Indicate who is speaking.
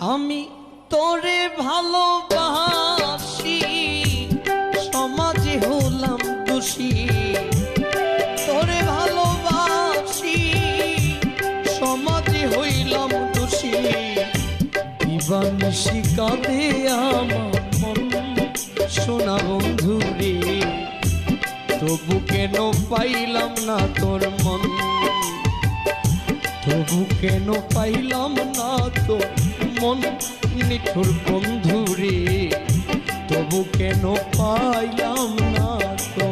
Speaker 1: আমি তোরে ভালোবাসি সমাজে হলাম দোষী, তোরে ভালোবাসি সমাজে হইলাম দোষী। দিবানিশি কাঁদে আমার মন সোনা বন্ধু রে, তবু কেন পাইলাম না তোর মন, তবু কেন পাইলাম না তোর মন নিঠুর বন্ধু রে, তবু কেন পাইলাম না তোর